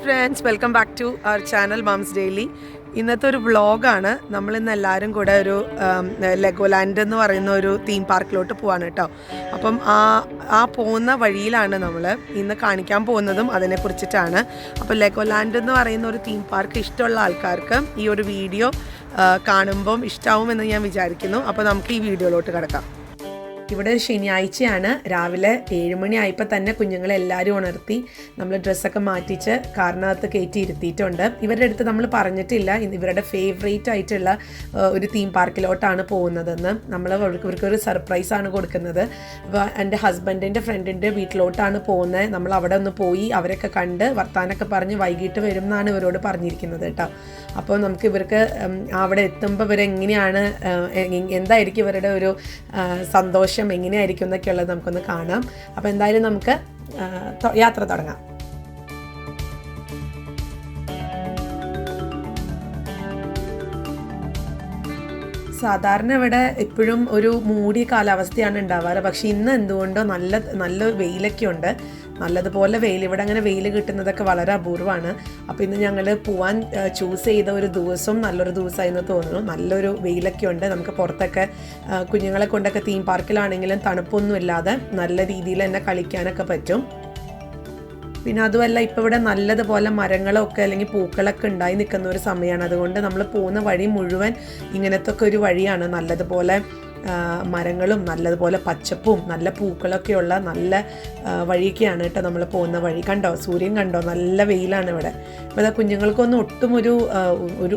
Friends, welcome back to our channel Mums Daily. ഇന്നത്തെ ഒരു വ്ളോഗാണ്. നമ്മളിന്ന് എല്ലാവരും കൂടെ ഒരു ലെഗോലാൻഡ് എന്ന് പറയുന്ന ഒരു തീം പാർക്കിലോട്ട് പോവാണ് കേട്ടോ. അപ്പം ആ പോകുന്ന വഴിയിലാണ് നമ്മൾ ഇന്ന് കാണിക്കാൻ പോകുന്നതും അതിനെക്കുറിച്ചിട്ടാണ്. അപ്പോൾ ലെഗോലാൻഡ് എന്ന് പറയുന്ന ഒരു തീം പാർക്ക് ഇഷ്ടമുള്ള ആൾക്കാർക്ക് ഈ ഒരു വീഡിയോ കാണുമ്പം ഇഷ്ടമാവുമെന്ന് ഞാൻ വിചാരിക്കുന്നു. അപ്പോൾ നമുക്ക് ഈ വീഡിയോയിലോട്ട് കിടക്കാം. ഇവിടെ ശനിയാഴ്ചയാണ്. രാവിലെ 7 മണി ആയപ്പോൾ തന്നെ കുഞ്ഞുങ്ങളെല്ലാവരും ഉണർത്തി നമ്മൾ ഡ്രസ്സൊക്കെ മാറ്റിച്ച് കാറിനകത്ത് കയറ്റി ഇരുത്തിയിട്ടുണ്ട്. ഇവരുടെ അടുത്ത് നമ്മൾ പറഞ്ഞിട്ടില്ല ഇവരുടെ ഫേവറേറ്റ് ആയിട്ടുള്ള ഒരു തീം പാർക്കിലോട്ടാണ് പോകുന്നതെന്ന്. നമ്മൾ ഇവർക്കൊരു സർപ്രൈസാണ് കൊടുക്കുന്നത്. അപ്പോൾ എൻ്റെ ഹസ്ബൻഡിൻ്റെ ഫ്രണ്ടിൻ്റെ വീട്ടിലോട്ടാണ് പോകുന്നത്. നമ്മൾ അവിടെ ഒന്ന് പോയി അവരൊക്കെ കണ്ട് വർത്താനൊക്കെ പറഞ്ഞ് വൈകിട്ട് വരും എന്നാണ് ഇവരോട് പറഞ്ഞിരിക്കുന്നത് കേട്ടോ. അപ്പോൾ നമുക്ക് ഇവർക്ക് അവിടെ എത്തുമ്പോൾ ഇവരെങ്ങനെയാണ്, എന്തായിരിക്കും ഇവരുടെ ഒരു സന്തോഷം എങ്ങനെയായിരിക്കും എന്നൊക്കെയുള്ളത് നമുക്കൊന്ന് കാണാം. അപ്പോൾ എന്തായാലും നമുക്ക് യാത്ര തുടങ്ങാം. സാധാരണ ഇവിടെ എപ്പോഴും ഒരു മൂടിയ കാലാവസ്ഥയാണ് ഉണ്ടാവാറ്. പക്ഷേ ഇന്ന് എന്തുകൊണ്ടോ നല്ല വെയിലൊക്കെ ഉണ്ട്. നല്ലതുപോലെ വെയിൽ, ഇവിടെ അങ്ങനെ വെയിൽ കിട്ടുന്നതൊക്കെ വളരെ അപൂർവമാണ്. അപ്പോൾ ഇന്ന് ഞങ്ങൾ പോവാൻ ചൂസ് ചെയ്ത ഒരു ദിവസം നല്ലൊരു ദിവസമായിരുന്നു തോന്നുന്നു. നല്ലൊരു വെയിലൊക്കെ ഉണ്ട്. നമുക്ക് പുറത്തൊക്കെ കുഞ്ഞുങ്ങളെ കൊണ്ടൊക്കെ തീം പാർക്കിലാണെങ്കിലും തണുപ്പൊന്നും ഇല്ലാതെ നല്ല രീതിയിൽ തന്നെ കളിക്കാനൊക്കെ പറ്റും. പിന്നെ അതുമല്ല, ഇപ്പോൾ ഇവിടെ നല്ലതുപോലെ മരങ്ങളൊക്കെ അല്ലെങ്കിൽ പൂക്കളൊക്കെ ഉണ്ടായി നിൽക്കുന്ന ഒരു സമയമാണ്. അതുകൊണ്ട് നമ്മൾ പോകുന്ന വഴി മുഴുവൻ ഇങ്ങനത്തെ ഒക്കെ ഒരു വഴിയാണ്. നല്ലതുപോലെ മരങ്ങളും നല്ലതുപോലെ പച്ചപ്പും നല്ല പൂക്കളൊക്കെയുള്ള നല്ല വഴിയൊക്കെയാണ് കേട്ടോ നമ്മൾ പോകുന്ന വഴി. കണ്ടോ, സൂര്യൻ കണ്ടോ, നല്ല വെയിലാണ് ഇവിടെ. അപ്പോൾ അത് കുഞ്ഞുങ്ങൾക്കൊന്നും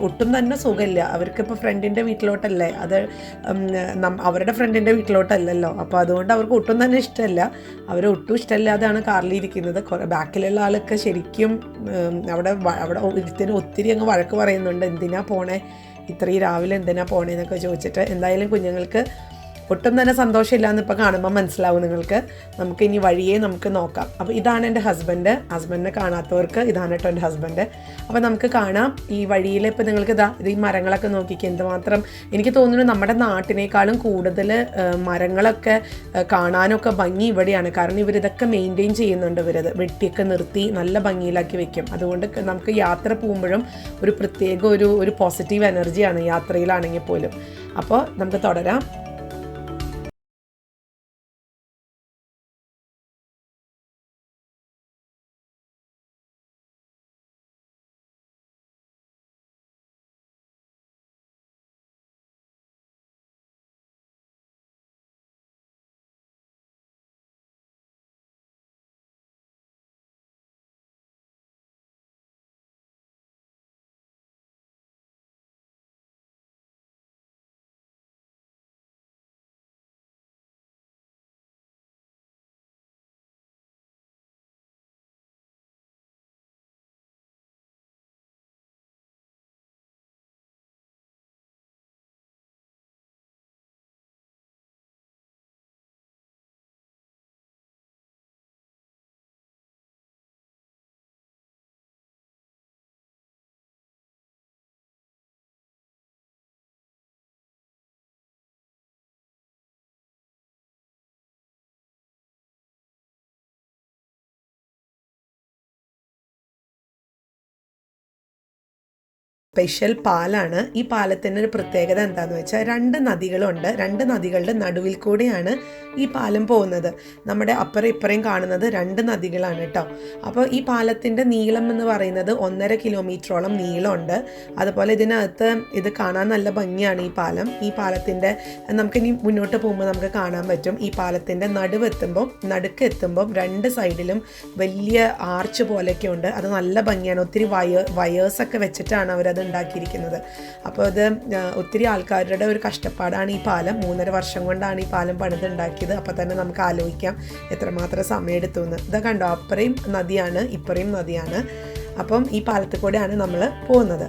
ഒട്ടും തന്നെ സുഖമില്ല. അവർക്കിപ്പോൾ ഫ്രണ്ടിൻ്റെ വീട്ടിലോട്ടല്ലേ, അത് അവരുടെ ഫ്രണ്ടിൻ്റെ വീട്ടിലോട്ടല്ലല്ലോ. അപ്പോൾ അതുകൊണ്ട് അവർക്ക് ഒട്ടും തന്നെ ഇഷ്ടമല്ല. ഒട്ടും ഇഷ്ടമില്ലാതെയാണ് കാറിലിരിക്കുന്നത്. ബാക്കിലുള്ള ആളൊക്കെ ശരിക്കും അവിടെ ഒത്തിരി അങ്ങ് വഴക്ക് പറയുന്നുണ്ട്. എന്തിനാ പോണേ, ഇത്രയും രാവിലെ എന്തിനാ പോണേന്നൊക്കെ ചോദിച്ചിട്ട്. എന്തായാലും കുഞ്ഞുങ്ങൾക്ക് ഒട്ടും തന്നെ സന്തോഷമില്ല എന്ന് ഇപ്പോൾ കാണുമ്പോൾ മനസ്സിലാവും നിങ്ങൾക്ക്. നമുക്ക് ഇനി വഴിയെ നമുക്ക് നോക്കാം. അപ്പോൾ ഇതാണ് എൻ്റെ ഹസ്ബൻഡിനെ കാണാത്തവർക്ക് ഇതാണ് കേട്ടോ എൻ്റെ ഹസ്ബൻഡ്. അപ്പോൾ നമുക്ക് കാണാം ഈ വഴിയിൽ. ഇപ്പോൾ നിങ്ങൾക്ക് ഈ മരങ്ങളൊക്കെ നോക്കിക്കുക, എന്തുമാത്രം എനിക്ക് തോന്നുന്നു നമ്മുടെ നാട്ടിനേക്കാളും കൂടുതൽ മരങ്ങളൊക്കെ കാണാനൊക്കെ ഭംഗി ഇവിടെയാണ്. കാരണം ഇവരിതൊക്കെ മെയിൻറ്റെയിൻ ചെയ്യുന്നുണ്ട്. ഇവരത് വെട്ടിയൊക്കെ നിർത്തി നല്ല ഭംഗിയിലാക്കി വെക്കും. അതുകൊണ്ട് നമുക്ക് യാത്ര പോകുമ്പോഴും ഒരു പ്രത്യേക ഒരു പോസിറ്റീവ് എനർജിയാണ് യാത്രയിലാണെങ്കിൽ പോലും. അപ്പോൾ നമുക്ക് തുടരാം. സ്പെഷ്യൽ പാലാണ്. ഈ പാലത്തിൻ്റെ ഒരു പ്രത്യേകത എന്താണെന്ന് വെച്ചാൽ 2 നദികളുണ്ട്. 2 നദികളുടെ നടുവിൽ കൂടെയാണ് ഈ പാലം പോകുന്നത്. നമ്മുടെ അപ്പുറം ഇപ്പുറയും കാണുന്നത് 2 നദികളാണ് കേട്ടോ. അപ്പോൾ ഈ പാലത്തിൻ്റെ നീളം എന്ന് പറയുന്നത് 1.5 കിലോമീറ്ററോളം നീളമുണ്ട്. അതുപോലെ ഇതിനകത്ത് ഇത് കാണാൻ നല്ല ഭംഗിയാണ് ഈ പാലം. ഈ പാലത്തിൻ്റെ നമുക്കിനി മുന്നോട്ട് പോകുമ്പോൾ നമുക്ക് കാണാൻ പറ്റും. ഈ പാലത്തിൻ്റെ നടുക്ക് എത്തുമ്പം 2 സൈഡിലും വലിയ ആർച്ച് പോലെയൊക്കെ ഉണ്ട്. അത് നല്ല ഭംഗിയാണ്. ഒത്തിരി വയേഴ്സൊക്കെ വെച്ചിട്ടാണ് അവരത് ഉണ്ടാക്കിയിരിക്കുന്നത്. അപ്പോൾ അത് ഒത്തിരി ആൾക്കാരുടെ ഒരു കഷ്ടപ്പാടാണ് ഈ പാലം. 3.5 വർഷം കൊണ്ടാണ് ഈ പാലം പണിതുണ്ടാക്കിയത്. അപ്പോൾ തന്നെ നമുക്ക് ആലോചിക്കാം എത്രമാത്രം സമയം എടുത്തു എന്ന്. ഇത് കണ്ടോ, അപ്പുറയും നദിയാണ് ഇപ്പുറയും നദിയാണ്. അപ്പം ഈ പാലത്തിൽ കൂടെയാണ് നമ്മൾ പോകുന്നത്.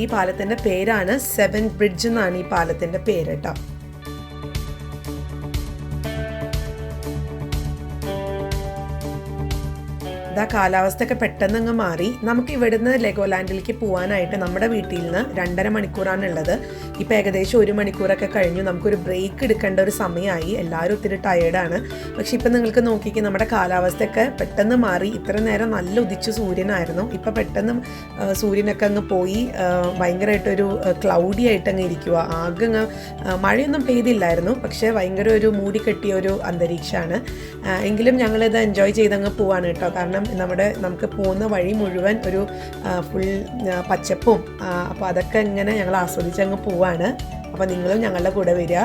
ഈ പാലത്തിൻ്റെ പേരാണ് 7 ബ്രിഡ്ജ് എന്നാണ് ഈ പാലത്തിൻ്റെ പേര് കേട്ടോ. ഇതാ കാലാവസ്ഥയൊക്കെ പെട്ടെന്നങ്ങ് മാറി. നമുക്ക് ഇവിടുന്ന് ലെഗോലാൻഡിലേക്ക് പോകാനായിട്ട് നമ്മുടെ വീട്ടിൽ നിന്ന് 2.5 മണിക്കൂറാണുള്ളത്. ഇപ്പോൾ ഏകദേശം 1 മണിക്കൂറൊക്കെ കഴിഞ്ഞു. നമുക്കൊരു ബ്രേക്ക് എടുക്കേണ്ട ഒരു സമയമായി. എല്ലാവരും ഒത്തിരി ടയേർഡാണ്. പക്ഷേ ഇപ്പം നിങ്ങൾക്ക് നോക്കിക്കേ, നമ്മുടെ കാലാവസ്ഥയൊക്കെ പെട്ടെന്ന് മാറി. ഇത്ര നേരം നല്ല ഉദിച്ച സൂര്യനായിരുന്നു. ഇപ്പോൾ പെട്ടെന്ന് സൂര്യനൊക്കെ അങ്ങ് പോയി ഭയങ്കരമായിട്ടൊരു ക്ലൗഡി ആയിട്ടങ്ങ് ഇരിക്കുക. ആകെ അങ്ങ് മഴയൊന്നും പെയ്തില്ലായിരുന്നു, പക്ഷേ ഭയങ്കര ഒരു മൂടിക്കെട്ടിയ ഒരു അന്തരീക്ഷമാണ്. എങ്കിലും ഞങ്ങളിത് എൻജോയ് ചെയ്തങ്ങ് പോവാണ് കേട്ടോ. കാരണം നമുക്ക് പോകുന്ന വഴി മുഴുവൻ ഒരു ഫുൾ പച്ചപ്പും, അപ്പോൾ അതൊക്കെ ഇങ്ങനെ ഞങ്ങൾ ആസ്വദിച്ചങ്ങ് പോവാണ്. അപ്പോൾ നിങ്ങളും ഞങ്ങളുടെ കൂടെ വരിക.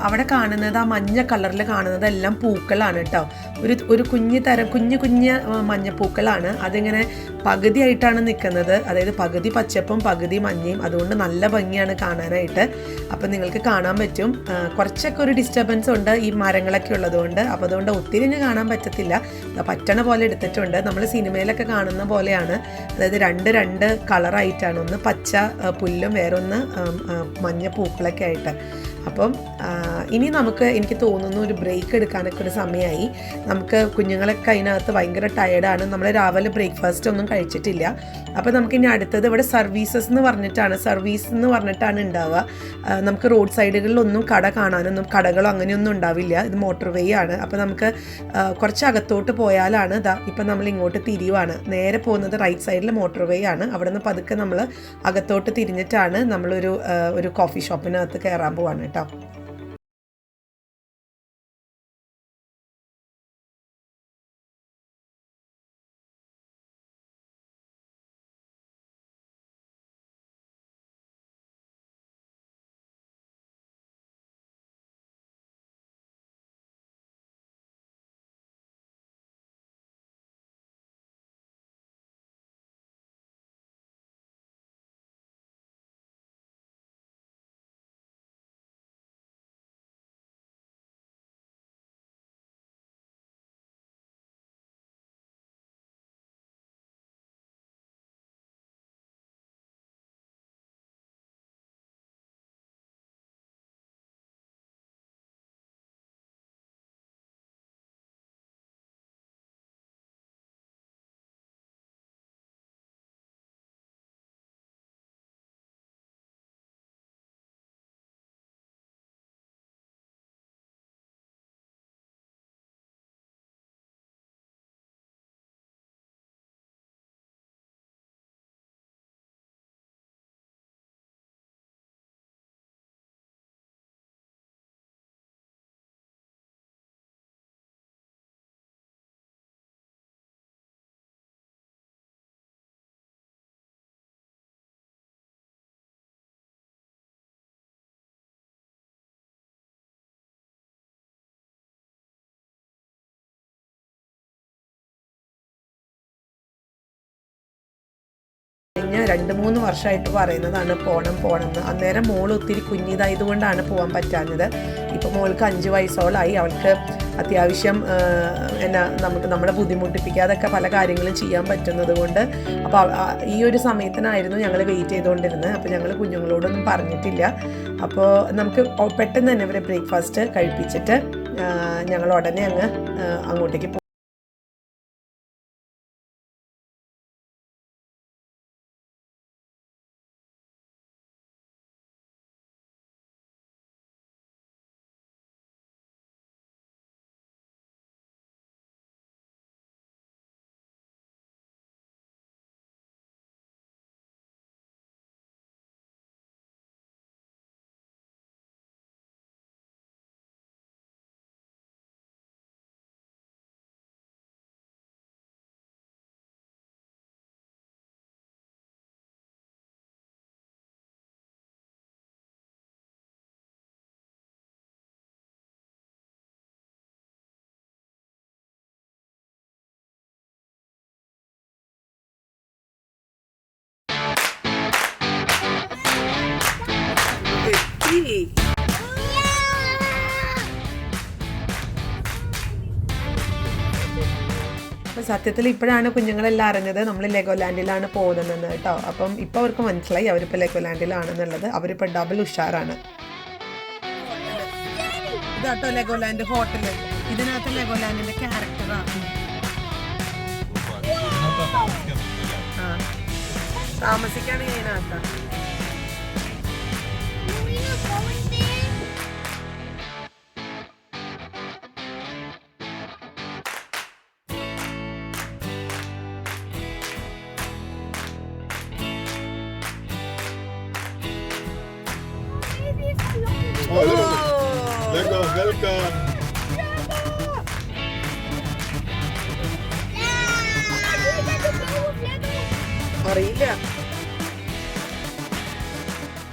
അവിടെ കാണുന്നത്, ആ മഞ്ഞ കളറിൽ കാണുന്നത് എല്ലാം പൂക്കളാണ് കേട്ടോ. ഒരു കുഞ്ഞു മഞ്ഞപ്പൂക്കളാണ്. അതിങ്ങനെ പകുതിയായിട്ടാണ് നിൽക്കുന്നത്. അതായത് പകുതി പച്ചപ്പും പകുതി മഞ്ഞയും. അതുകൊണ്ട് നല്ല ഭംഗിയാണ് കാണാനായിട്ട്. അപ്പം നിങ്ങൾക്ക് കാണാൻ പറ്റും. കുറച്ചൊക്കെ ഒരു ഡിസ്റ്റർബൻസ് ഉണ്ട് ഈ മരങ്ങളൊക്കെ ഉള്ളതുകൊണ്ട്. അപ്പോൾ അതുകൊണ്ട് ഒത്തിരി ഇങ്ങ് കാണാൻ പറ്റത്തില്ല. പറ്റണ പോലെ എടുത്തിട്ടുണ്ട്. നമ്മൾ സിനിമയിലൊക്കെ കാണുന്ന പോലെയാണ്. അതായത് രണ്ട് കളറായിട്ടാണ്. ഒന്ന് പച്ച പുല്ലും വേറൊന്ന് മഞ്ഞ പൂക്കളൊക്കെ ആയിട്ട്. അപ്പം ഇനി എനിക്ക് തോന്നുന്നു ഒരു ബ്രേക്ക് എടുക്കാനൊക്കെ ഒരു സമയമായി. നമുക്ക് കുഞ്ഞുങ്ങളൊക്കെ അതിനകത്ത് ഭയങ്കര ടയേർഡാണ്. നമ്മൾ രാവിലെ ബ്രേക്ക്ഫാസ്റ്റ് ഒന്നും കഴിച്ചിട്ടില്ല. അപ്പോൾ നമുക്കിനി അടുത്തത് ഇവിടെ സർവീസ് എന്ന് പറഞ്ഞിട്ടാണ് ഉണ്ടാവുക. നമുക്ക് റോഡ് സൈഡുകളിലൊന്നും കടകളോ അങ്ങനെയൊന്നും ഉണ്ടാവില്ല. ഇത് മോട്ടോർ വേ ആണ്. അപ്പോൾ നമുക്ക് കുറച്ച് അകത്തോട്ട് പോയാലാണ് ഇപ്പം നമ്മൾ ഇങ്ങോട്ട് തിരിയുവാണ്. നേരെ പോകുന്നത് റൈറ്റ് സൈഡിൽ മോട്ടോർ വേ ആണ്. അവിടെ നിന്ന് പതുക്കെ നമ്മൾ അകത്തോട്ട് തിരിഞ്ഞിട്ടാണ് ഒരു കോഫി ഷോപ്പിനകത്ത് കയറാൻ പോവാണ് കേട്ടോ. കഴിഞ്ഞ 2-3 വർഷമായിട്ട് പറയുന്നതാണ് പോണം എന്ന്. അന്നേരം മോൾ ഒത്തിരി കുഞ്ഞിതായതുകൊണ്ടാണ് പോകാൻ പറ്റാഞ്ഞത്. ഇപ്പോൾ മോൾക്ക് 5 വയസ്സോളായി. അവൾക്ക് അത്യാവശ്യം നമ്മളെ ബുദ്ധിമുട്ടിപ്പിക്കാതൊക്കെ പല കാര്യങ്ങളും ചെയ്യാൻ പറ്റുന്നത് കൊണ്ട്. അപ്പോൾ ഈ ഒരു സമയത്തിനായിരുന്നു ഞങ്ങൾ വെയിറ്റ് ചെയ്തുകൊണ്ടിരുന്നത്. അപ്പോൾ ഞങ്ങൾ കുഞ്ഞുങ്ങളോടൊന്നും പറഞ്ഞിട്ടില്ല. അപ്പോൾ നമുക്ക് പെട്ടെന്ന് തന്നെ ഇവരെ ബ്രേക്ക്ഫാസ്റ്റ് കഴിപ്പിച്ചിട്ട് ഞങ്ങൾ ഉടനെ അങ്ങോട്ടേക്ക് സത്യത്തിൽ ഇപ്പോഴാണ് കുഞ്ഞുങ്ങളെല്ലാം അറിഞ്ഞത് നമ്മൾ ലെഗോലാൻഡിലാണ് പോകുന്നതെന്ന് കേട്ടോ. അപ്പം ഇപ്പോൾ അവർക്ക് മനസ്സിലായി അവരിപ്പോൾ ലെഗോലാൻഡിലാണെന്നുള്ളത്. അവരിപ്പോൾ ഡബിൾ ഉഷാറാണ്. ഇതാട്ടോ ലെഗോലാൻഡ് ഹോട്ടൽ. ഇതിനകത്ത് ലെഗോലാൻഡിന്റെ ക്യാരക്ടറാണ്. താമസിക്കുകയാണെങ്കിൽ ഇതിനകത്താണ്. Lego, welcome. അറിയില്ല.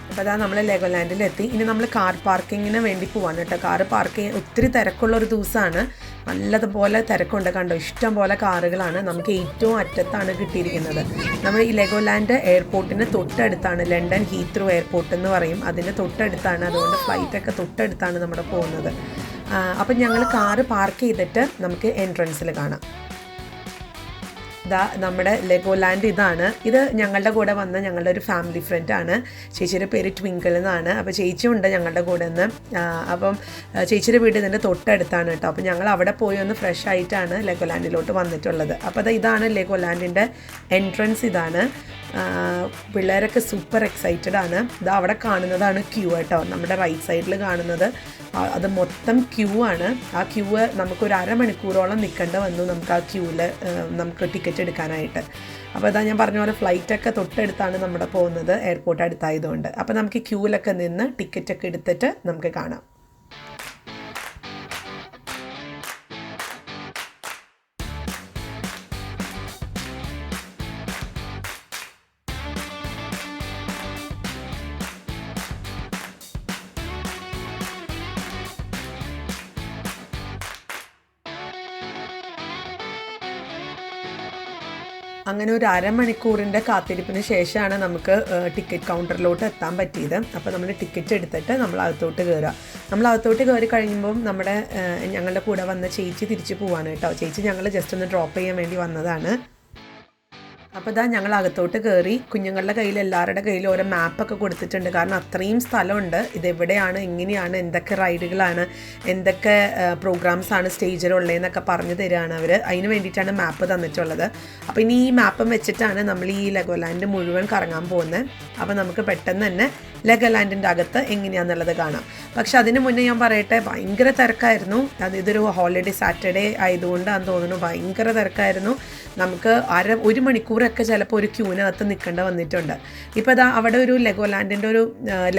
അപ്പോൾ അതാ നമ്മൾ ലെഗോലാൻഡിലെത്തി. ഇനി നമ്മൾ കാർ പാർക്കിങ്ങിന് വേണ്ടി പോവാണ് കേട്ടോ. കാർ പാർക്ക് ചെയ്യാൻ ഒത്തിരി തിരക്കുള്ളൊരു ദിവസമാണ്. നല്ലതുപോലെ തിരക്കുണ്ട്, കണ്ടോ, ഇഷ്ടം പോലെ കാറുകളാണ്. നമുക്ക് ഏറ്റവും അറ്റത്താണ് കിട്ടിയിരിക്കുന്നത്. നമ്മൾ ഈ ലെഗോലാൻഡ് എയർപോർട്ടിന് തൊട്ടടുത്താണ്, ലണ്ടൻ ഹീത്രൂ എയർപോർട്ട് എന്ന് പറയും, അതിന് തൊട്ടടുത്താണ്. അതുകൊണ്ട് ഫ്ലൈറ്റൊക്കെ തൊട്ടടുത്താണ് നമ്മുടെ പോകുന്നത്. അപ്പം ഞങ്ങൾ കാറ് പാർക്ക് ചെയ്തിട്ട് നമുക്ക് എൻട്രൻസിൽ കാണാം. ഇതാ നമ്മുടെ ലെഗോലാൻഡ് ഇതാണ്. ഇത് ഞങ്ങളുടെ കൂടെ വന്ന ഞങ്ങളുടെ ഒരു ഫാമിലി ഫ്രണ്ടാണ്. ചേച്ചിയുടെ പേര് ട്വിങ്കിൾ എന്നാണ്. അപ്പോൾ ചേച്ചി ഉണ്ട് ഞങ്ങളുടെ കൂടെ നിന്ന്. അപ്പം ചേച്ചിയുടെ വീട് ഇതിൻ്റെ തൊട്ടടുത്താണ് കേട്ടോ. അപ്പോൾ ഞങ്ങൾ അവിടെ പോയി ഒന്ന് ഫ്രഷ് ആയിട്ടാണ് ലെഗോലാൻഡിലോട്ട് വന്നിട്ടുള്ളത്. അപ്പോൾ ഇതാണ് ലെഗോലാൻഡിൻ്റെ എൻട്രൻസ്. ഇതാണ്. പിള്ളേരൊക്കെ സൂപ്പർ എക്സൈറ്റഡ് ആണ്. ഇത് അവിടെ കാണുന്നതാണ് ക്യൂ കേട്ടോ. നമ്മുടെ റൈറ്റ് സൈഡിൽ കാണുന്നത് അത് മൊത്തം ക്യൂ ആണ്. ആ ക്യൂ നമുക്കൊരു അരമണിക്കൂറോളം നിൽക്കേണ്ടി വന്നു നമുക്ക് ആ ക്യൂവിൽ നമുക്ക് ടിക്കറ്റ് എടുക്കാനായിട്ട്. അപ്പോൾ അതാ ഞാൻ പറഞ്ഞ പോലെ ഫ്ലൈറ്റൊക്കെ തൊട്ടടുത്താണ് നമ്മുടെ പോകുന്നത്, എയർപോർട്ട് അടുത്തായതുകൊണ്ട്. അപ്പോൾ നമുക്ക് ക്യൂവിലൊക്കെ നിന്ന് ടിക്കറ്റൊക്കെ എടുത്തിട്ട് നമുക്ക് കാണാം. അങ്ങനെ ഒരു അരമണിക്കൂറിൻ്റെ കാത്തിരിപ്പിന് ശേഷമാണ് നമുക്ക് ടിക്കറ്റ് കൗണ്ടറിലോട്ട് എത്താൻ പറ്റിയത്. അപ്പോൾ നമ്മൾ ടിക്കറ്റ് എടുത്തിട്ട് നമ്മൾ അകത്തോട്ട് കയറുക. നമ്മൾ അകത്തോട്ട് കയറി കഴിയുമ്പം ഞങ്ങളുടെ കൂടെ വന്ന ചേച്ചി തിരിച്ച് പോവാണ് കേട്ടോ. ചേച്ചി ഞങ്ങൾ ജസ്റ്റ് ഒന്ന് ഡ്രോപ്പ് ചെയ്യാൻ വേണ്ടി വന്നതാണ്. അപ്പോൾ ഇതാ ഞങ്ങൾ അകത്തോട്ട് കയറി. കുഞ്ഞുങ്ങളുടെ കയ്യിൽ എല്ലാവരുടെ കയ്യിലും ഓരോ മാപ്പൊക്കെ കൊടുത്തിട്ടുണ്ട്. കാരണം അത്രയും സ്ഥലമുണ്ട്. ഇതെവിടെയാണ്, എങ്ങനെയാണ്, എന്തൊക്കെ റൈഡുകളാണ്, എന്തൊക്കെ പ്രോഗ്രാംസാണ് സ്റ്റേജിലുള്ളതെന്നൊക്കെ പറഞ്ഞു തരികയാണ് അവർ. അതിന് വേണ്ടിയിട്ടാണ് മാപ്പ് തന്നിട്ടുള്ളത്. അപ്പോൾ ഇനി ഈ മാപ്പം വെച്ചിട്ടാണ് നമ്മൾ ഈ ലെഗോലാൻഡ് മുഴുവൻ കറങ്ങാൻ പോകുന്നത്. അപ്പോൾ നമുക്ക് പെട്ടെന്ന് തന്നെ ലെഗോലാൻഡിൻ്റെ അകത്ത് എങ്ങനെയാണെന്നുള്ളത് കാണാം. പക്ഷെ അതിന് മുന്നേ ഞാൻ പറയട്ടെ, ഭയങ്കര തിരക്കായിരുന്നു. ഇതൊരു ഹോളിഡേ സാറ്റർഡേ ആയതുകൊണ്ടാണെന്ന് തോന്നുന്നു. ഭയങ്കര തിരക്കായിരുന്നു. നമുക്ക് ഒരു മണിക്കൂറൊക്കെ ചിലപ്പോൾ ഒരു ക്യൂവിനകത്ത് നിൽക്കേണ്ട വന്നിട്ടുണ്ട്. ഇപ്പോൾ അതാ അവിടെ ഒരു ലെഗോലാൻഡിൻ്റെ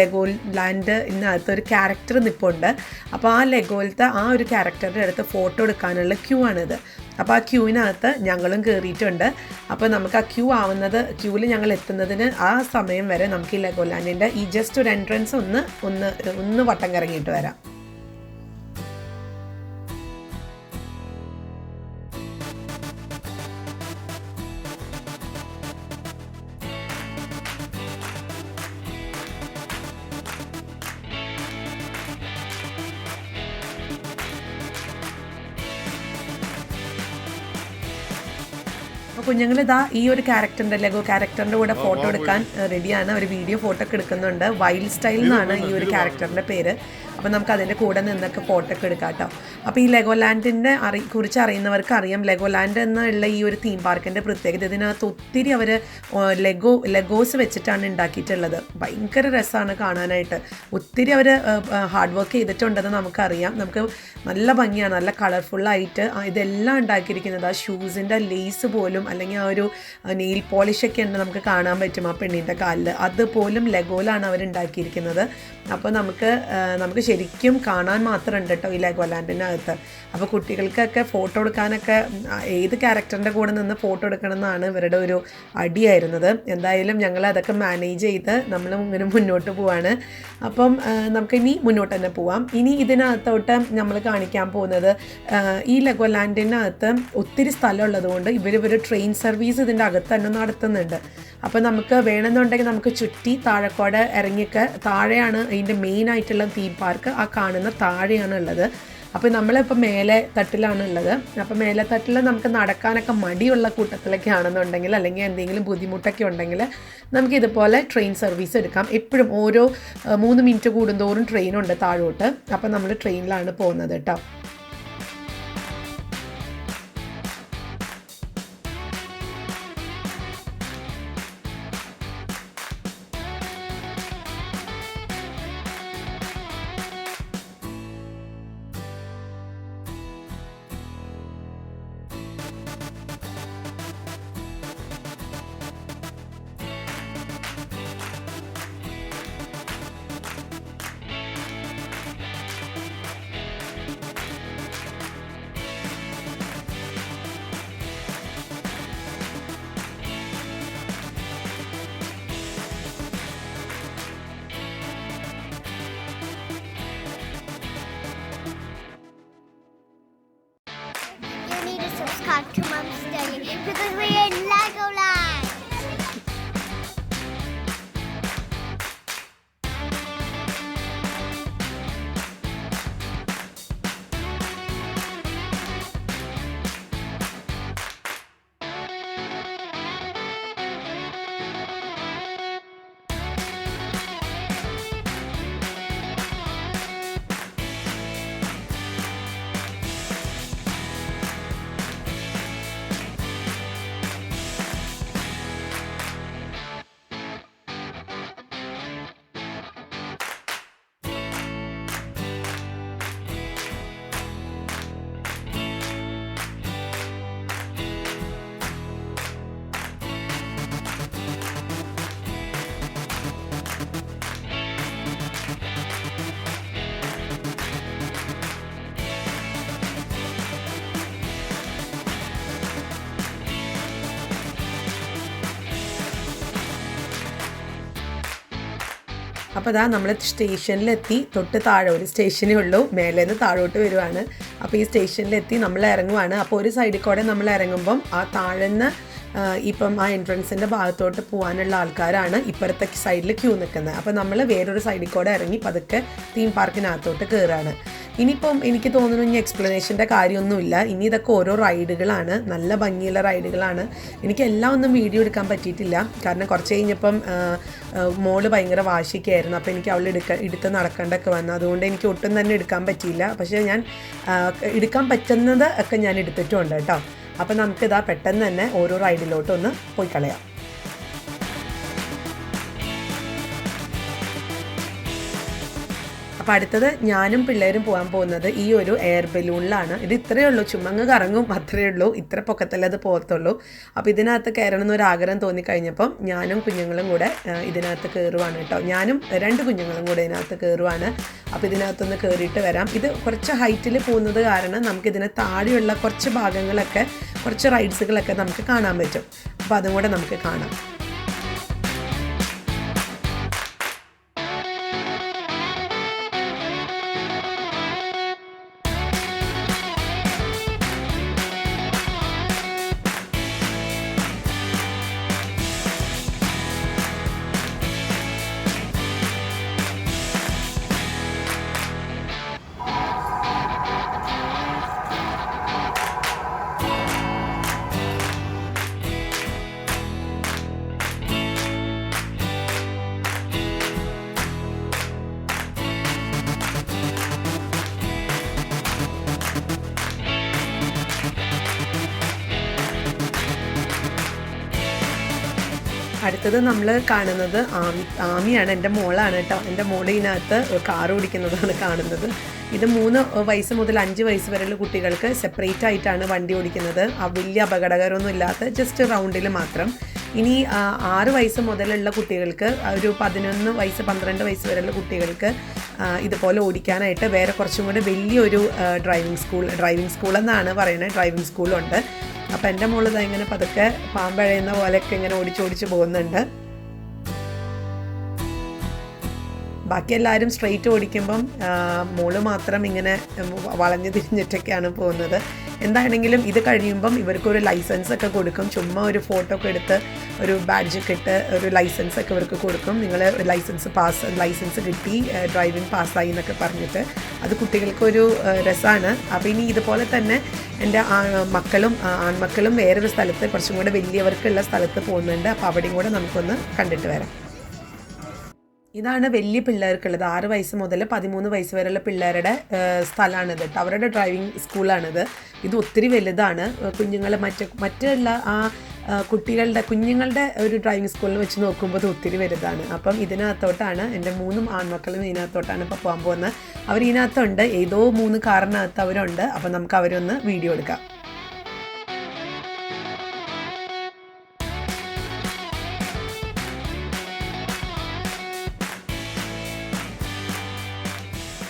ലെഗോലാൻഡിനകത്ത് ഒരു ക്യാരക്ടർ നിൽപ്പുണ്ട്. അപ്പോൾ ആ ലെഗോയിലത്തെ ആ ഒരു ക്യാരക്ടറിൻ്റെ അടുത്ത് ഫോട്ടോ എടുക്കാനുള്ള ക്യൂ ആണിത്. അപ്പോൾ ആ ക്യൂവിനകത്ത് ഞങ്ങളും കയറിയിട്ടുണ്ട്. അപ്പോൾ നമുക്ക് ആ ക്യൂവിൽ ഞങ്ങൾ എത്തുന്നതിന് ആ സമയം വരെ നമുക്ക് ഈ ലെഗോലാൻഡിൻ്റെ ഈ ജസ്റ്റ് ഒരു എൻട്രൻസ് ഒന്ന് വട്ടം കറങ്ങിയിട്ട് വരാം. അപ്പോൾ കുഞ്ഞുങ്ങളിതാ ഈ ഒരു ലെഗോ ക്യാരക്ടറിൻ്റെ കൂടെ ഫോട്ടോ എടുക്കാൻ റെഡിയാണ്. ഒരു വീഡിയോ ഫോട്ടോ ഒക്കെ എടുക്കുന്നുണ്ട്. വൈൽഡ് സ്റ്റൈൽ എന്നാണ് ഈ ഒരു ക്യാരക്ടറിൻ്റെ പേര്. അപ്പോൾ നമുക്ക് അതിൻ്റെ കൂടെ നിന്നൊക്കെ ഫോട്ടോ ഒക്കെ എടുക്കാം കേട്ടോ. അപ്പോൾ ഈ ലെഗോലാൻഡിൻ്റെ കുറിച്ച് അറിയുന്നവർക്ക് അറിയാം, ലെഗോലാൻഡ് എന്നുള്ള ഈ ഒരു തീം പാർക്കിൻ്റെ പ്രത്യേകത ഇതിനകത്ത് ഒത്തിരി അവർ ലെഗോസ് വെച്ചിട്ടാണ് ഉണ്ടാക്കിയിട്ടുള്ളത്. ഭയങ്കര രസമാണ് കാണാനായിട്ട്. ഒത്തിരി അവർ ഹാർഡ് വർക്ക് ചെയ്തിട്ടുണ്ടെന്ന് നമുക്കറിയാം. നമുക്ക് നല്ല ഭംഗിയാണ്, നല്ല കളർഫുള്ളായിട്ട് ഇതെല്ലാം ഉണ്ടാക്കിയിരിക്കുന്നത്. ആ ഷൂസിൻ്റെ ലേസ് പോലും, അല്ലെങ്കിൽ ആ ഒരു നെയിൽ പോളിഷൊക്കെ ഉണ്ട്, നമുക്ക് കാണാൻ പറ്റും ആ പെണ്ണിൻ്റെ കാലിൽ. അതുപോലും ലെഗോയിലാണ് അവരുണ്ടാക്കിയിരിക്കുന്നത്. അപ്പോൾ നമുക്ക് ശരിക്കും കാണാൻ മാത്രമുണ്ട് കേട്ടോ ഈ ലെഗോലാൻഡിനകത്ത്. അപ്പോൾ കുട്ടികൾക്കൊക്കെ ഫോട്ടോ എടുക്കാനൊക്കെ ഏത് ക്യാരക്ടറിൻ്റെ കൂടെ നിന്ന് ഫോട്ടോ എടുക്കണം എന്നാണ് ഇവരുടെ ഒരു അടിയായിരുന്നത്. എന്തായാലും ഞങ്ങൾ അതൊക്കെ മാനേജ് ചെയ്ത് നമ്മൾ ഇങ്ങനെ മുന്നോട്ട് പോവാണ്. അപ്പം നമുക്കിനി മുന്നോട്ട് തന്നെ പോവാം. ഇനി ഇതിനകത്തോട്ട് നമ്മൾ കാണിക്കാൻ പോകുന്നത് ഈ ലെഗോലാൻഡിനകത്ത് ഒത്തിരി സ്ഥലമുള്ളത് കൊണ്ട് ഇവർ ട്രെയിൻ സർവീസ് ഇതിൻ്റെ അകത്ത് തന്നെ നടത്തുന്നുണ്ട്. അപ്പോൾ നമുക്ക് വേണമെന്നുണ്ടെങ്കിൽ നമുക്ക് ചുറ്റി താഴെക്കോടെ ഇറങ്ങിയൊക്കെ, താഴെയാണ് അതിൻ്റെ മെയിൻ ആയിട്ടുള്ള തീം പാർക്ക്, ആ കാണുന്ന താഴെയാണ് ഉള്ളത്. അപ്പോൾ നമ്മളിപ്പോൾ മേലെ തട്ടിലാണ് ഉള്ളത്. അപ്പോൾ മേലെ തട്ടിൽ നമുക്ക് നടക്കാനൊക്കെ മടിയുള്ള കൂട്ടത്തിലൊക്കെ ആണെന്നുണ്ടെങ്കിൽ, അല്ലെങ്കിൽ എന്തെങ്കിലും ബുദ്ധിമുട്ടൊക്കെ ഉണ്ടെങ്കിൽ നമുക്കിതുപോലെ ട്രെയിൻ സർവീസ് എടുക്കാം. എപ്പോഴും ഓരോ 3 മിനിറ്റ് കൂടുന്തോറും ട്രെയിനുണ്ട് താഴോട്ട്. അപ്പോൾ നമ്മൾ ട്രെയിനിലാണ് പോകുന്നത് കേട്ടോ. Subscribe to Mum's Daily because we're in Legoland. അപ്പോൾ അതാ നമ്മൾ സ്റ്റേഷനിലെത്തി. തൊട്ട് താഴെ ഒരു സ്റ്റേഷനേ ഉള്ളൂ, മേലേന്ന് താഴോട്ട് വരുവാണ്. അപ്പോൾ ഈ സ്റ്റേഷനിലെത്തി നമ്മൾ ഇറങ്ങുവാണ്. അപ്പോൾ ഒരു സൈഡിൽ കൂടെ നമ്മൾ ഇറങ്ങുമ്പം ആ താഴെന്ന് ഇപ്പം ആ എൻട്രൻസിൻ്റെ ഭാഗത്തോട്ട് പോകാനുള്ള ആൾക്കാരാണ് ഇപ്പുറത്തെ സൈഡിൽ ക്യൂ നിൽക്കുന്നത്. അപ്പോൾ നമ്മൾ വേറൊരു സൈഡിൽ കൂടെ ഇറങ്ങി പതുക്കെ തീം പാർക്കിനകത്തോട്ട് കയറാണ്. ഇനിയിപ്പം എനിക്ക് തോന്നുന്നു ഇനി എക്സ്പ്ലനേഷൻ്റെ കാര്യമൊന്നുമില്ല. ഇനി ഇതൊക്കെ ഓരോ റൈഡുകളാണ്, നല്ല ഭംഗിയുള്ള റൈഡുകളാണ്. എനിക്ക് എല്ലാം ഒന്നും വീഡിയോ എടുക്കാൻ പറ്റിയിട്ടില്ല, കാരണം കുറച്ച് കഴിഞ്ഞപ്പം മോള് ഭയങ്കര വാശിക്കായിരുന്നു. അപ്പോൾ എനിക്ക് അവൾ എടുത്ത് നടക്കേണ്ടൊക്കെ വന്നു. അതുകൊണ്ട് എനിക്ക് ഒട്ടും തന്നെ എടുക്കാൻ പറ്റിയില്ല. പക്ഷേ ഞാൻ എടുക്കാൻ പറ്റുന്നത് ഒക്കെ ഞാൻ എടുത്തിട്ടുണ്ട് കേട്ടോ. അപ്പോൾ നമുക്കിതാ പെട്ടെന്ന് തന്നെ ഓരോ റൈഡിലോട്ടൊന്ന് പോയി കളയാം. അപ്പോൾ അടുത്തത് ഞാനും പിള്ളേരും പോകാൻ പോകുന്നത് ഈ ഒരു എയർ ബലൂണിലാണ്. ഇത് ഇത്രയേ ഉള്ളൂ, ചുമങ്ങ് കറങ്ങും, അത്രയേ ഉള്ളൂ. ഇത്ര പൊക്കത്തല്ലേ അത് പോകത്തുള്ളൂ. അപ്പോൾ ഇതിനകത്ത് കയറണം എന്നൊരാഗ്രഹം തോന്നിക്കഴിഞ്ഞപ്പം ഞാനും കുഞ്ഞുങ്ങളും കൂടെ ഇതിനകത്ത് കയറുവാണ് കേട്ടോ. ഞാനും 2 കുഞ്ഞുങ്ങളും കൂടെ ഇതിനകത്ത് കയറുവാണ്. അപ്പോൾ ഇതിനകത്തൊന്ന് കയറിയിട്ട് വരാം. ഇത് കുറച്ച് ഹൈറ്റിൽ പോകുന്നത് കാരണം നമുക്കിതിന് താഴെയുള്ള കുറച്ച് ഭാഗങ്ങളൊക്കെ, കുറച്ച് റൈഡ്സുകളൊക്കെ നമുക്ക് കാണാൻ പറ്റും. അപ്പോൾ അതും കൂടെ നമുക്ക് കാണാം. അടുത്തത് നമ്മൾ കാണുന്നത് ആമിയാണ്. എൻ്റെ മോളാണ് കേട്ടോ. എൻ്റെ മോൾ ഇതിനകത്ത് കാർ ഓടിക്കുന്നതാണ് കാണുന്നത്. ഇത് 3 വയസ്സ് മുതൽ 5 വയസ്സ് വരെയുള്ള കുട്ടികൾക്ക് സെപ്പറേറ്റ് ആയിട്ടാണ് വണ്ടി ഓടിക്കുന്നത്. വലിയ അപകടകരമൊന്നും ഇല്ലാത്ത ജസ്റ്റ് റൗണ്ടിൽ മാത്രം. ഇനി 6 വയസ്സ് മുതലുള്ള കുട്ടികൾക്ക്, ഒരു 11 വയസ്സ് 12 വയസ്സ് വരെയുള്ള കുട്ടികൾക്ക് ഇതുപോലെ ഓടിക്കാനായിട്ട് വേറെ കുറച്ചും കൂടി വലിയൊരു ഡ്രൈവിംഗ് സ്കൂൾ എന്നാണ് പറയുന്നത്. ഡ്രൈവിംഗ് സ്കൂളുണ്ട്. അപ്പോൾ എൻ്റെ മോള് ഇങ്ങനെ പതുക്കെ പാമ്പഴയുന്ന പോലെയൊക്കെ ഇങ്ങനെ ഓടിച്ചോടിച്ച് പോകുന്നുണ്ട്. ബാക്കി എല്ലാവരും സ്ട്രെയിറ്റ് ഓടിക്കുമ്പം മോള് മാത്രം ഇങ്ങനെ വളഞ്ഞു തിരിഞ്ഞിട്ടൊക്കെയാണ് പോകുന്നത്. എന്താണെങ്കിലും ഇത് കഴിയുമ്പം ഇവർക്കൊരു ലൈസൻസ് ഒക്കെ കൊടുക്കും. ചുമ്മാ ഒരു ഫോട്ടോ ഒക്കെ എടുത്ത് ഒരു ബാഡ്ജൊക്കെ ഇട്ട് ഒരു ലൈസൻസ് ഒക്കെ ഇവർക്ക് കൊടുക്കും. നിങ്ങൾ ലൈസൻസ് കിട്ടി, ഡ്രൈവിംഗ് പാസ്സായി എന്നൊക്കെ പറഞ്ഞിട്ട് അത് കുട്ടികൾക്കൊരു രസമാണ്. അപ്പോൾ ഇനി ഇതുപോലെ തന്നെ എൻ്റെ ആൺമക്കളും വേറൊരു സ്ഥലത്ത് കുറച്ചും കൂടെ വലിയവർക്കുള്ള സ്ഥലത്ത് പോകുന്നുണ്ട്. അപ്പോൾ അവിടെയും കൂടെ നമുക്കൊന്ന് കണ്ടിട്ട് വരാം. ഇതാണ് വലിയ പിള്ളേർക്കുള്ളത്. 6 വയസ്സ് മുതൽ 13 വയസ്സ് വരെയുള്ള പിള്ളേരുടെ സ്ഥലമാണിത് കേട്ടോ. അവരുടെ ഡ്രൈവിംഗ് സ്കൂളാണിത്. ഇത് ഒത്തിരി വലുതാണ്. കുഞ്ഞുങ്ങൾ മറ്റുള്ള കുഞ്ഞുങ്ങളുടെ ഒരു ഡ്രൈവിംഗ് സ്കൂളിൽ വെച്ച് നോക്കുമ്പോൾ ഇത് ഒത്തിരി വലുതാണ്. അപ്പം ഇതിനകത്തോട്ടാണ് എൻ്റെ 3 ആൺമക്കളും ഇതിനകത്തോട്ടാണ് ഇപ്പോൾ പോകാൻ പോകുന്നത്. അവർ ഇതിനകത്തുണ്ട്, ഏതോ 3 കാറിനകത്ത് അവരുണ്ട്. അപ്പം നമുക്ക് അവരൊന്ന് വീഡിയോ എടുക്കാം.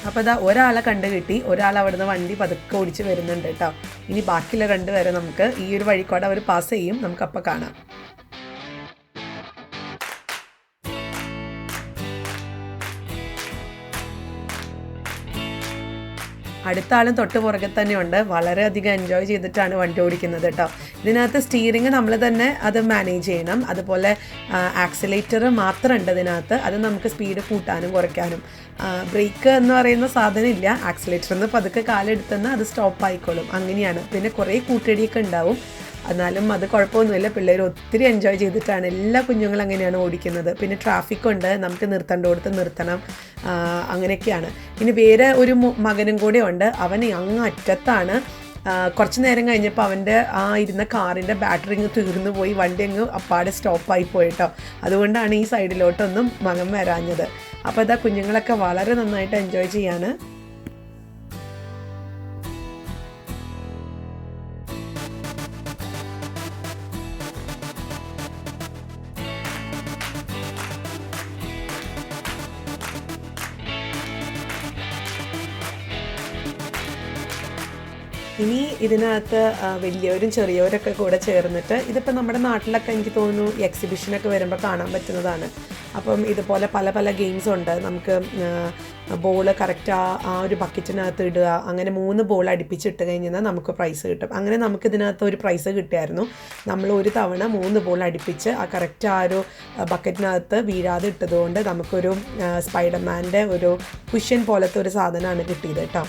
അപ്പോൾ അതാ ഒരാളെ കണ്ടു കിട്ടി, ഒരാൾ അവിടുന്ന് വണ്ടി പതുക്കെ ഓടിച്ച് വരുന്നുണ്ട് കേട്ടോ. ഇനി ബാക്കിയുള്ള 2 പേരെ നമുക്ക് ഈ ഒരു വഴിക്കോടെ അവർ പാസ് ചെയ്യും, നമുക്കപ്പോൾ കാണാം. അടുത്ത ആളും തൊട്ട് പുറകെ തന്നെയുണ്ട്. വളരെയധികം എൻജോയ് ചെയ്തിട്ടാണ് വണ്ടി ഓടിക്കുന്നത് കേട്ടോ. ഇതിനകത്ത് സ്റ്റിയറിങ് നമ്മൾ തന്നെ അത് മാനേജ് ചെയ്യണം. അതുപോലെ ആക്സിലേറ്റർ മാത്രമുണ്ട് ഇതിനകത്ത്. അത് നമുക്ക് സ്പീഡ് കൂട്ടാനും കുറയ്ക്കാനും. ബ്രേക്ക് എന്ന് പറയുന്ന സാധനം ഇല്ല. ആക്സിലേറ്ററിൽ നിന്ന് പതുക്കെ കാലെടുത്തെന്ന് അത് സ്റ്റോപ്പ് ആയിക്കോളും, അങ്ങനെയാണ്. പിന്നെ കുറേ കൂട്ടടിയൊക്കെ ഉണ്ടാവും. എന്നാലും അത് കുഴപ്പമൊന്നുമില്ല. പിള്ളേർ ഒത്തിരി എൻജോയ് ചെയ്തിട്ടാണ്. എല്ലാ കുഞ്ഞുങ്ങളും അങ്ങനെയാണ് ഓടിക്കുന്നത്. പിന്നെ ട്രാഫിക്കുണ്ട്, നമുക്ക് നിർത്തേണ്ടടുത്ത് നിർത്തണം, അങ്ങനെയൊക്കെയാണ്. ഇനി വേറെ ഒരു മകനും കൂടെ ഉണ്ട്. അവൻ അങ്ങ് അറ്റത്താണ്. കുറച്ച് നേരം കഴിഞ്ഞപ്പോൾ അവൻ്റെ ഇരുന്ന കാറിൻ്റെ ബാറ്ററി തീർന്നു പോയി. വണ്ടി അങ്ങ് അപ്പാടെ സ്റ്റോപ്പായി പോയിട്ടോ. അതുകൊണ്ടാണ് ഈ സൈഡിലോട്ടൊന്നും മകൻ വരാഞ്ഞത്. അപ്പോൾ ഇതാ കുഞ്ഞുങ്ങളൊക്കെ വളരെ നന്നായിട്ട് എൻജോയ് ചെയ്യാണ്. ഇനി ഇതിനകത്ത് വലിയവരും ചെറിയവരൊക്കെ കൂടെ ചേർന്നിട്ട്, ഇതിപ്പോൾ നമ്മുടെ നാട്ടിലൊക്കെ എനിക്ക് തോന്നുന്നു എക്സിബിഷനൊക്കെ വരുമ്പോൾ കാണാൻ പറ്റുന്നതാണ്. അപ്പം ഇതുപോലെ പല പല ഗെയിംസ് ഉണ്ട്. നമുക്ക് ബോൾ കറക്റ്റ് ആ ഒരു ബക്കറ്റിനകത്ത് ഇടുക, അങ്ങനെ 3 ബോൾ അടുപ്പിച്ചിട്ട് കഴിഞ്ഞാൽ നമുക്ക് പ്രൈസ് കിട്ടും. അങ്ങനെ നമുക്ക് ഇതിനകത്ത് ഒരു പ്രൈസ് കിട്ടിയായിരുന്നു. നമ്മൾ ഒരു തവണ 3 ബോൾ അടുപ്പിച്ച് കറക്റ്റ് ആ ഒരു ബക്കറ്റിനകത്ത് വീഴാതെ ഇട്ടതുകൊണ്ട് നമുക്കൊരു സ്പൈഡർമാൻ്റെ ഒരു കുഷ്യൻ പോലത്തെ ഒരു സാധനമാണ് കിട്ടിയത് കേട്ടോ.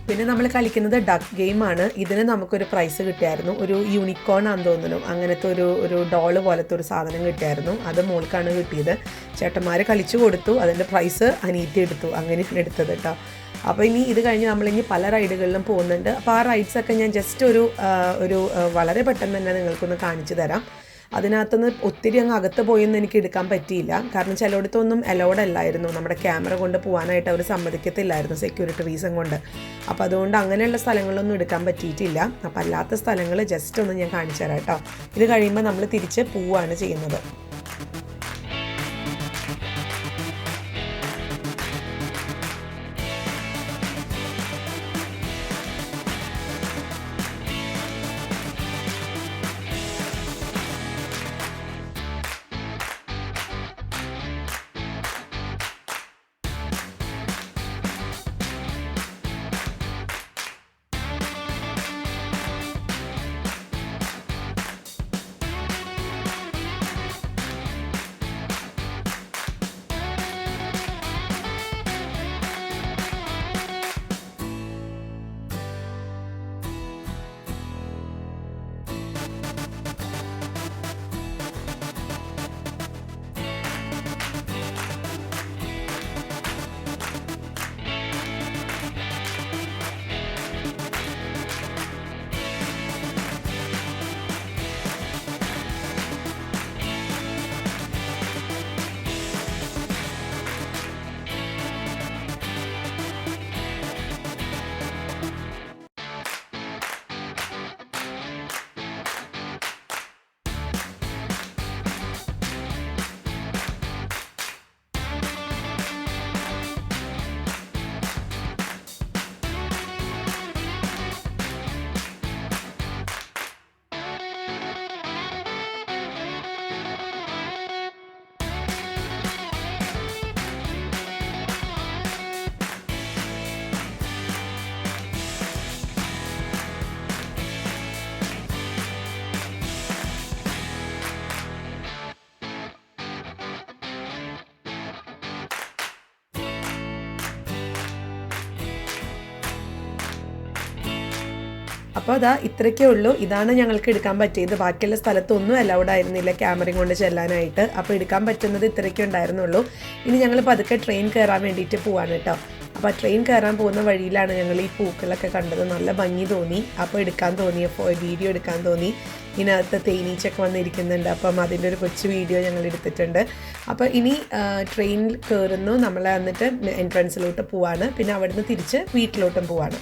പിന്നെ നമ്മൾ കളിക്കുന്നത് ഡക്ക് ഗെയിമാണ്. ഇതിന് നമുക്കൊരു പ്രൈസ് കിട്ടിയായിരുന്നു. ഒരു യൂണിക്കോൺ ആണെന്ന് തോന്നുന്നു, അങ്ങനത്തെ ഒരു ഡോള് പോലത്തെ ഒരു സാധനം കിട്ടിയായിരുന്നു. അത് മോൾക്കാണ് കിട്ടിയത്. ചേട്ടന്മാർ കളിച്ചു കൊടുത്തു, അതിൻ്റെ പ്രൈസ് അനീറ്റി എടുത്തു. അങ്ങനെയാണ് എടുത്തത് കേട്ടോ. അപ്പോൾ ഇനി ഇത് കഴിഞ്ഞ് നമ്മളിനി പല റൈഡുകളിലും പോകുന്നുണ്ട്. അപ്പോൾ ആ റൈഡ്സൊക്കെ ഞാൻ ജസ്റ്റ് ഒരു വളരെ പെട്ടെന്ന് തന്നെ നിങ്ങൾക്കൊന്ന് കാണിച്ചു തരാം. അതിനകത്തുനിന്ന് ഒത്തിരി അങ്ങ് അകത്ത് പോയെന്ന് എനിക്ക് എടുക്കാൻ പറ്റിയില്ല. കാരണം ചിലയിടത്തൊന്നും അലൗഡ് അല്ലായിരുന്നു. നമ്മുടെ ക്യാമറ കൊണ്ട് പോകാനായിട്ട് അവർ സമ്മതിക്കത്തില്ലായിരുന്നു, സെക്യൂരിറ്റി റീസൺ കൊണ്ട്. അപ്പോൾ അതുകൊണ്ട് അങ്ങനെയുള്ള സ്ഥലങ്ങളൊന്നും എടുക്കാൻ പറ്റിയിട്ടില്ല. അപ്പോൾ അല്ലാത്ത സ്ഥലങ്ങൾ ജസ്റ്റ് ഒന്ന് ഞാൻ കാണിച്ചു തരാം കേട്ടോ. ഇത് കഴിയുമ്പോൾ നമ്മൾ തിരിച്ച് പോവുകയാണ് ചെയ്യുന്നത്. അപ്പോൾ അതാ ഇത്രയ്ക്കേ ഉള്ളൂ. ഇതാണ് ഞങ്ങൾക്ക് എടുക്കാൻ പറ്റിയത്. ബാക്കിയുള്ള സ്ഥലത്തൊന്നും അലൗഡ് ആയിരുന്നില്ല ക്യാമറയും കൊണ്ട് ചെല്ലാനായിട്ട്. അപ്പോൾ എടുക്കാൻ പറ്റുന്നത് ഇത്രയ്ക്കേ ഉണ്ടായിരുന്നുള്ളൂ. ഇനി ഞങ്ങൾ പതുക്കെ ട്രെയിൻ കയറാൻ വേണ്ടിയിട്ട് പോവാണ് കേട്ടോ. അപ്പോൾ ട്രെയിൻ കയറാൻ പോകുന്ന വഴിയിലാണ് ഞങ്ങൾ ഈ പൂക്കളൊക്കെ കണ്ടത്. നല്ല ഭംഗി തോന്നി. അപ്പോൾ എടുക്കാൻ തോന്നി, വീഡിയോ എടുക്കാൻ തോന്നി. ഇതിനകത്ത് തേനീച്ചൊക്കെ വന്നിരിക്കുന്നുണ്ട്. അപ്പം അതിൻ്റെ ഒരു കൊച്ചു വീഡിയോ ഞങ്ങൾ എടുത്തിട്ടുണ്ട്. അപ്പോൾ ഇനി ട്രെയിനിൽ കയറുന്നു, നമ്മൾ എന്നിട്ട് എൻട്രൻസിലോട്ട് പോവാണ്. പിന്നെ അവിടുന്ന് തിരിച്ച് വീട്ടിലോട്ടും പോവാണ്.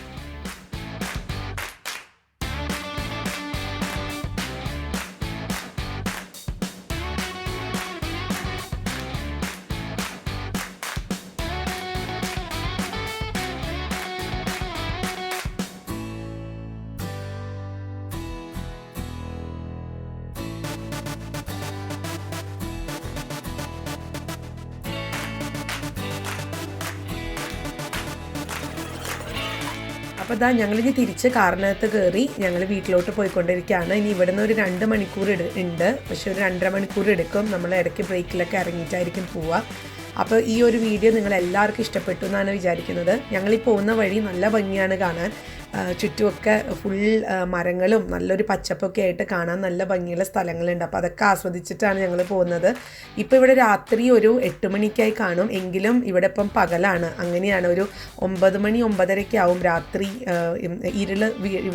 അപ്പോൾ ഇതാ ഞങ്ങളിനി തിരിച്ച് കാറിനകത്ത് കയറി ഞങ്ങൾ വീട്ടിലോട്ട് പോയിക്കൊണ്ടിരിക്കുകയാണ്. ഇനി ഇവിടെ നിന്ന് ഒരു 2 മണിക്കൂർ ഉണ്ട്. പക്ഷേ ഒരു 2.5 മണിക്കൂർ എടുക്കും. നമ്മൾ ഇടയ്ക്ക് ബ്രേക്കിലൊക്കെ ഇറങ്ങിയിട്ടായിരിക്കും പോവുക. അപ്പോൾ ഈ ഒരു വീഡിയോ നിങ്ങൾ എല്ലാവർക്കും ഇഷ്ടപ്പെട്ടു എന്നാണ് വിചാരിക്കുന്നത്. ഞങ്ങളീ പോകുന്ന വഴി നല്ല ഭംഗിയാണ് കാണാൻ. ചുറ്റുമൊക്കെ ഫുൾ മരങ്ങളും നല്ലൊരു പച്ചപ്പൊക്കെ ആയിട്ട് കാണാൻ നല്ല ഭംഗിയുള്ള സ്ഥലങ്ങളുണ്ട്. അപ്പോൾ അതൊക്കെ ആസ്വദിച്ചിട്ടാണ് ഞങ്ങൾ പോകുന്നത്. ഇപ്പോൾ ഇവിടെ രാത്രി ഒരു 8 മണിക്കായി കാണും. എങ്കിലും ഇവിടെ ഇപ്പം പകലാണ്. അങ്ങനെയാണ്. ഒരു 9 മണി 9:30 ആവും രാത്രി ഇരുൾ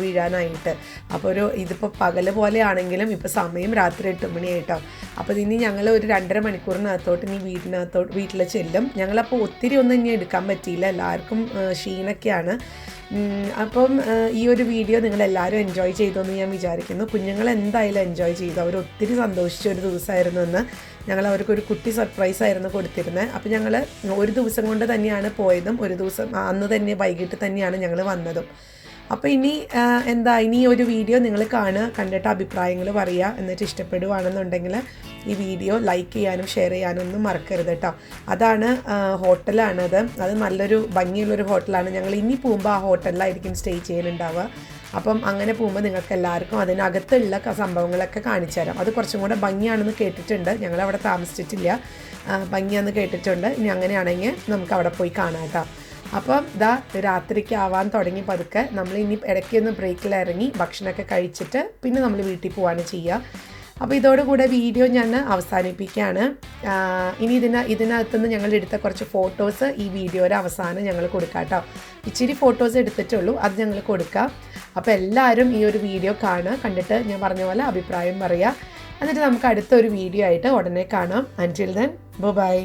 വീഴാനായിട്ട്. അപ്പോൾ ഇതിപ്പോൾ പകൽ പോലെയാണെങ്കിലും ഇപ്പോൾ സമയം രാത്രി 8 മണിയായിട്ടോ. അപ്പോൾ ഇനി ഞങ്ങൾ ഒരു 2.5 മണിക്കൂറിനകത്തോട്ട് ഇനി വീട്ടിൽ ചെല്ലും. ഞങ്ങളപ്പോൾ ഒത്തിരി ഒന്നും ഇനി എടുക്കാൻ പറ്റിയില്ല. എല്ലാവർക്കും ക്ഷീണമൊക്കെയാണ്. അപ്പം ഈ ഒരു വീഡിയോ നിങ്ങളെല്ലാവരും എൻജോയ് ചെയ്തു എന്ന് ഞാൻ വിചാരിക്കുന്നു. കുഞ്ഞുങ്ങൾ എന്തായാലും എൻജോയ് ചെയ്തു. അവർ ഒത്തിരി സന്തോഷിച്ച ഒരു ദിവസമായിരുന്നു എന്ന്. ഞങ്ങൾ അവർക്കൊരു കുട്ടി സർപ്രൈസ് ആയിരുന്നു കൊടുത്തിരുന്നത്. അപ്പോൾ ഞങ്ങൾ ഒരു ദിവസം കൊണ്ട് തന്നെയാണ് പോയതും, ഒരു ദിവസം അന്ന് തന്നെ വൈകിട്ട് തന്നെയാണ് ഞങ്ങൾ വന്നതും. അപ്പോൾ ഇനി ഇനി ഒരു വീഡിയോ നിങ്ങൾ കണ്ടിട്ട് അഭിപ്രായങ്ങൾ പറയുക. എന്നിട്ട് ഇഷ്ടപ്പെടുകയാണെന്നുണ്ടെങ്കിൽ ഈ വീഡിയോ ലൈക്ക് ചെയ്യാനും ഷെയർ ചെയ്യാനും ഒന്നും മറക്കരുത് കേട്ടോ. അതാണ് ഹോട്ടലാണത്. അത് നല്ലൊരു ഭംഗിയുള്ളൊരു ഹോട്ടലാണ്. ഞങ്ങൾ ഇനി പോകുമ്പോൾ ആ ഹോട്ടലിലായിരിക്കും സ്റ്റേ ചെയ്യുന്നുണ്ടാവുക. അപ്പം അങ്ങനെ പോകുമ്പോൾ നിങ്ങൾക്ക് എല്ലാവർക്കും അതിനകത്തുള്ള സംഭവങ്ങളൊക്കെ കാണിച്ചു തരാം. അത് കുറച്ചും കൂടെ ഭംഗിയാണെന്ന് കേട്ടിട്ടുണ്ട്. ഞങ്ങളവിടെ താമസിച്ചിട്ടില്ല. ഭംഗിയാണെന്ന് കേട്ടിട്ടുണ്ട്. ഇനി അങ്ങനെയാണെങ്കിൽ നമുക്ക് അവിടെ പോയി കാണാം കേട്ടോ. അപ്പം രാത്രിക്ക് ആവാൻ തുടങ്ങി പതുക്കെ. നമ്മൾ ഇനി ഇടയ്ക്കൊന്ന് ബ്രേക്കിലിറങ്ങി ഭക്ഷണമൊക്കെ കഴിച്ചിട്ട് പിന്നെ നമ്മൾ വീട്ടിൽ പോവാണ് ചെയ്യുക. അപ്പോൾ ഇതോടുകൂടെ വീഡിയോ ഞാൻ അവസാനിപ്പിക്കുകയാണ്. ഇനി ഇതിനകത്തുനിന്ന് ഞങ്ങൾ എടുത്ത കുറച്ച് ഫോട്ടോസ് ഈ വീഡിയോയുടെ അവസാനം ഞങ്ങൾ കൊടുക്കാം കേട്ടോ. ഇച്ചിരി ഫോട്ടോസ് എടുത്തിട്ടുള്ളൂ, അത് ഞങ്ങൾ കൊടുക്കാം. അപ്പോൾ എല്ലാവരും ഈ ഒരു വീഡിയോ കണ്ടിട്ട് ഞാൻ പറഞ്ഞ പോലെ അഭിപ്രായം പറയുക. എന്നിട്ട് നമുക്ക് അടുത്തൊരു വീഡിയോ ആയിട്ട് ഉടനെ കാണാം. അൻറ്റിൽ ദെൻ ബൈ.